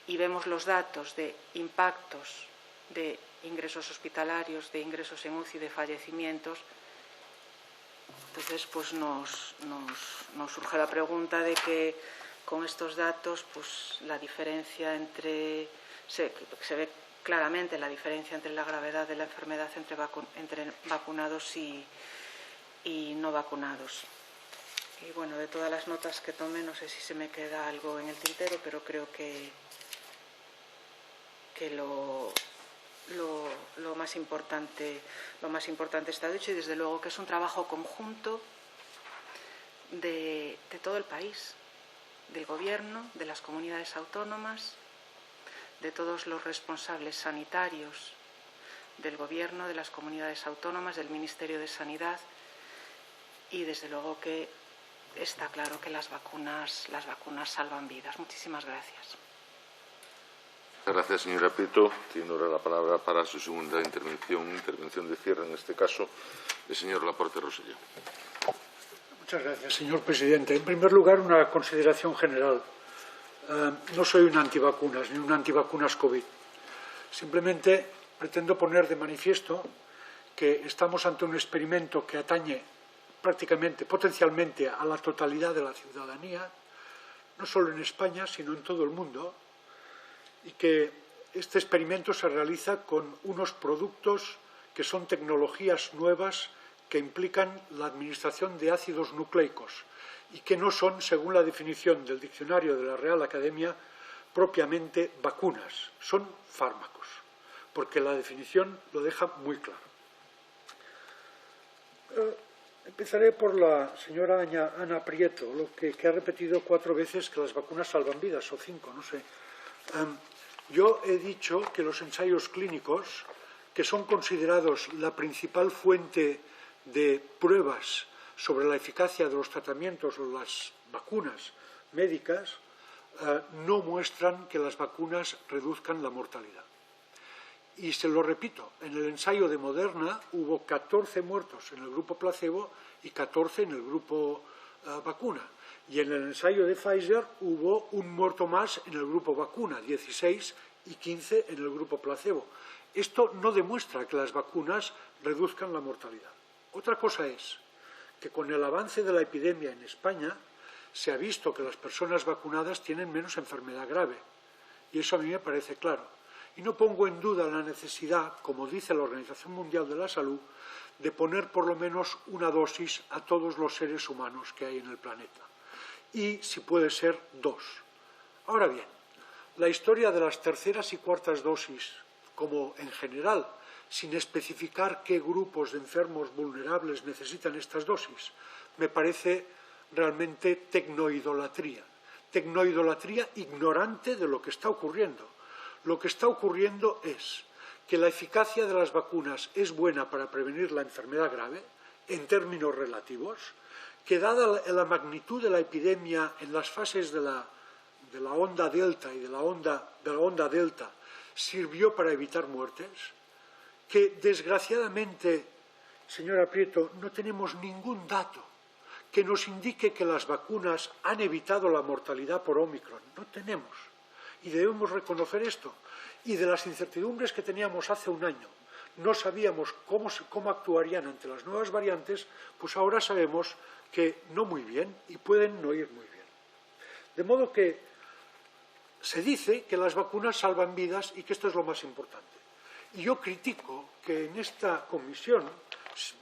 Y vemos los datos de impactos de ingresos hospitalarios, de ingresos en UCI, de fallecimientos. Entonces, pues nos surge la pregunta de que con estos datos, pues la diferencia se ve claramente la diferencia entre la gravedad de la enfermedad entre vacunados y no vacunados. Y bueno, de todas las notas que tomé, no sé si se me queda algo en el tintero, pero creo que lo más importante está dicho, y desde luego que es un trabajo conjunto de todo el país, del Gobierno, de las comunidades autónomas, de todos los responsables sanitarios, del Gobierno, de las comunidades autónomas, del Ministerio de Sanidad y, desde luego, que está claro que las vacunas salvan vidas. Muchísimas gracias. Muchas gracias, señora Prieto. Tiene ahora la palabra para su segunda intervención de cierre, en este caso, el señor Laporte Rosselló. Muchas gracias, señor presidente. En primer lugar, una consideración general. No soy un antivacunas ni un antivacunas COVID. Simplemente pretendo poner de manifiesto que estamos ante un experimento que atañe potencialmente a la totalidad de la ciudadanía, no solo en España, sino en todo el mundo, y que este experimento se realiza con unos productos que son tecnologías nuevas que implican la administración de ácidos nucleicos y que no son, según la definición del diccionario de la Real Academia, propiamente vacunas, son fármacos, porque la definición lo deja muy claro. Empezaré por la señora Ana Prieto, que ha repetido 4 veces que las vacunas salvan vidas, o 5, no sé. Yo he dicho que los ensayos clínicos, que son considerados la principal fuente de pruebas sobre la eficacia de los tratamientos o las vacunas médicas, no muestran que las vacunas reduzcan la mortalidad. Y se lo repito, en el ensayo de Moderna hubo 14 muertos en el grupo placebo y 14 en el grupo vacuna. Y en el ensayo de Pfizer hubo un muerto más en el grupo vacuna, 16 y 15 en el grupo placebo. Esto no demuestra que las vacunas reduzcan la mortalidad. Otra cosa es que con el avance de la epidemia en España se ha visto que las personas vacunadas tienen menos enfermedad grave. Y eso a mí me parece claro. Y no pongo en duda la necesidad, como dice la Organización Mundial de la Salud, de poner por lo menos una dosis a todos los seres humanos que hay en el planeta. Y, si puede ser, 2. Ahora bien, la historia de las terceras y cuartas dosis, como en general, sin especificar qué grupos de enfermos vulnerables necesitan estas dosis, me parece realmente tecnoidolatría. Tecnoidolatría ignorante de lo que está ocurriendo. Lo que está ocurriendo es que la eficacia de las vacunas es buena para prevenir la enfermedad grave, en términos relativos, que dada la magnitud de la epidemia en las fases de la onda delta y de la onda delta sirvió para evitar muertes, que desgraciadamente, señora Prieto, no tenemos ningún dato que nos indique que las vacunas han evitado la mortalidad por Ómicron. No tenemos. Y debemos reconocer esto. Y de las incertidumbres que teníamos hace un año, no sabíamos cómo actuarían ante las nuevas variantes, pues ahora sabemos que no muy bien y pueden no ir muy bien. De modo que se dice que las vacunas salvan vidas y que esto es lo más importante. Y yo critico que en esta comisión,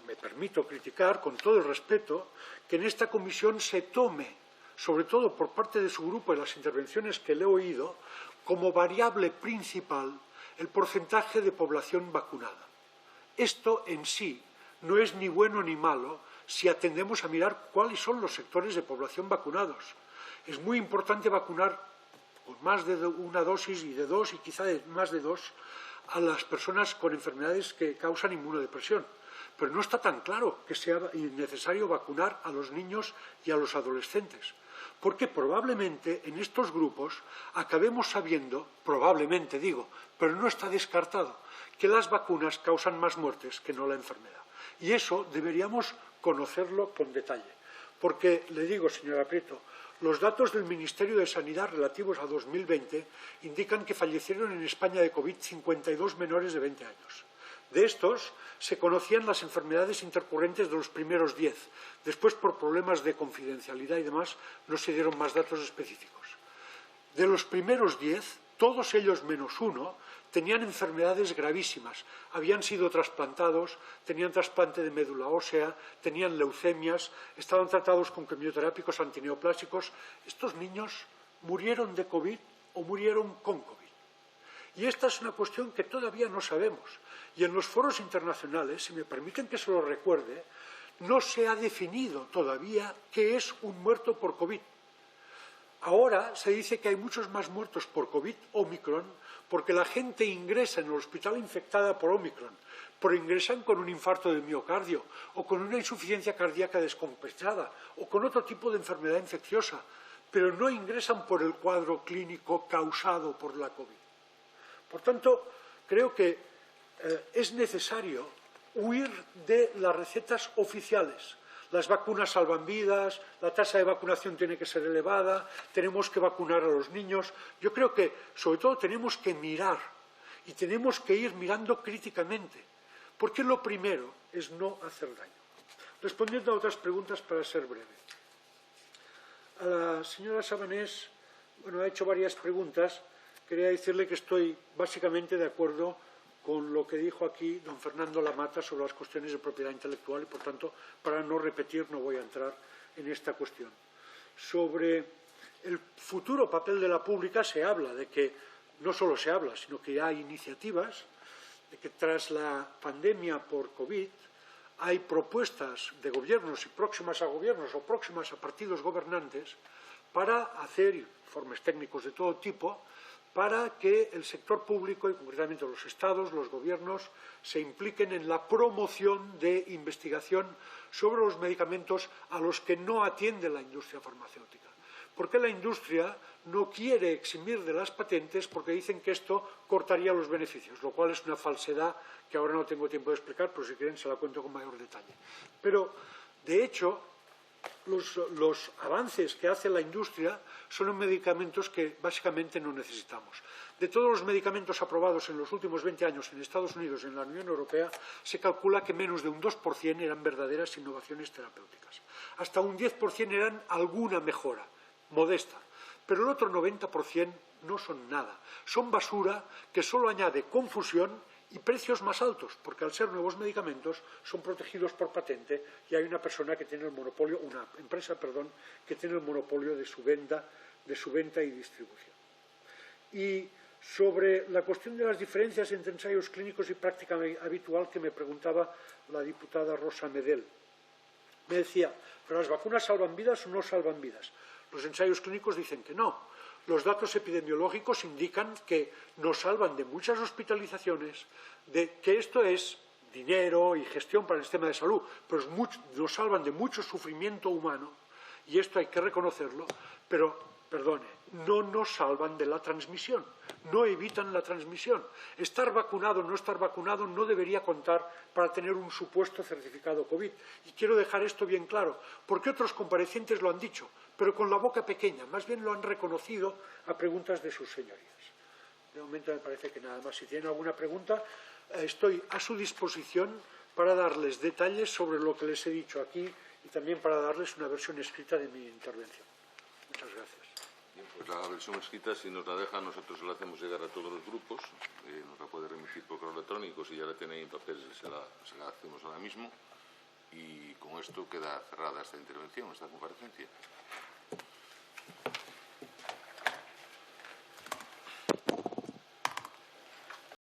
me permito criticar con todo el respeto, que en esta comisión se tome, sobre todo por parte de su grupo en las intervenciones que le he oído, como variable principal el porcentaje de población vacunada. Esto en sí no es ni bueno ni malo si atendemos a mirar cuáles son los sectores de población vacunados. Es muy importante vacunar con más de una dosis y de 2 y quizá de más de 2 a las personas con enfermedades que causan inmunodepresión. Pero no está tan claro que sea necesario vacunar a los niños y a los adolescentes. Porque probablemente en estos grupos acabemos sabiendo, probablemente digo, pero no está descartado, que las vacunas causan más muertes que no la enfermedad. Y eso deberíamos conocerlo con detalle. Porque, le digo, señora Prieto, los datos del Ministerio de Sanidad relativos a 2020 indican que fallecieron en España de COVID 52 menores de 20 años. De estos se conocían las enfermedades intercurrentes de los primeros 10. Después, por problemas de confidencialidad y demás, no se dieron más datos específicos. De los primeros 10, todos ellos menos uno, tenían enfermedades gravísimas. Habían sido trasplantados, tenían trasplante de médula ósea, tenían leucemias, estaban tratados con quimioterápicos antineoplásicos. Estos niños murieron de COVID o murieron con COVID. Y esta es una cuestión que todavía no sabemos. Y en los foros internacionales, si me permiten que se lo recuerde, no se ha definido todavía qué es un muerto por COVID. Ahora se dice que hay muchos más muertos por COVID Ómicron porque la gente ingresa en el hospital infectada por Omicron, pero ingresan con un infarto de miocardio o con una insuficiencia cardíaca descompensada o con otro tipo de enfermedad infecciosa, pero no ingresan por el cuadro clínico causado por la COVID. Por tanto, creo que es necesario huir de las recetas oficiales. Las vacunas salvan vidas, la tasa de vacunación tiene que ser elevada, tenemos que vacunar a los niños. Yo creo que, sobre todo, tenemos que mirar y tenemos que ir mirando críticamente, porque lo primero es no hacer daño. Respondiendo a otras preguntas para ser breve. A la señora Sabanés, ha hecho varias preguntas. Quería decirle que estoy básicamente de acuerdo con lo que dijo aquí don Fernando Lamata sobre las cuestiones de propiedad intelectual y, por tanto, para no repetir, no voy a entrar en esta cuestión. Sobre el futuro papel de la pública se habla de que, no solo se habla, sino que hay iniciativas de que tras la pandemia por COVID hay propuestas de gobiernos y próximas a gobiernos o próximas a partidos gobernantes para hacer informes técnicos de todo tipo para que el sector público y concretamente los estados, los gobiernos, se impliquen en la promoción de investigación sobre los medicamentos a los que no atiende la industria farmacéutica. Porque la industria no quiere eximir de las patentes porque dicen que esto cortaría los beneficios, lo cual es una falsedad que ahora no tengo tiempo de explicar, pero si quieren se la cuento con mayor detalle. Pero, de hecho, los avances que hace la industria son en medicamentos que básicamente no necesitamos. De todos los medicamentos aprobados en los últimos 20 años en Estados Unidos y en la Unión Europea, se calcula que menos de un 2% eran verdaderas innovaciones terapéuticas. Hasta un 10% eran alguna mejora, modesta. Pero el otro 90% no son nada. Son basura que solo añade confusión y precios más altos, porque al ser nuevos medicamentos son protegidos por patente y hay una persona que tiene el monopolio, una empresa, que tiene el monopolio de su venta y distribución. Y sobre la cuestión de las diferencias entre ensayos clínicos y práctica habitual que me preguntaba la diputada Rosa Medel. Me decía, ¿pero las vacunas salvan vidas o no salvan vidas? Los ensayos clínicos dicen que no. Los datos epidemiológicos indican que nos salvan de muchas hospitalizaciones, de que esto es dinero y gestión para el sistema de salud, pero nos salvan de mucho sufrimiento humano, y esto hay que reconocerlo, pero, perdone, no nos salvan de la transmisión, no evitan la transmisión. Estar vacunado o no estar vacunado no debería contar para tener un supuesto certificado COVID. Y quiero dejar esto bien claro, porque otros comparecientes lo han dicho, pero con la boca pequeña, más bien lo han reconocido a preguntas de sus señorías. De momento me parece que nada más. Si tienen alguna pregunta, estoy a su disposición para darles detalles sobre lo que les he dicho aquí y también para darles una versión escrita de mi intervención. Muchas gracias. Bien, pues la versión escrita, si nos la deja, nosotros se la hacemos llegar a todos los grupos, nos la puede remitir por correo electrónico, si ya la tienen en papel se la hacemos ahora mismo y con esto queda cerrada esta intervención, esta comparecencia.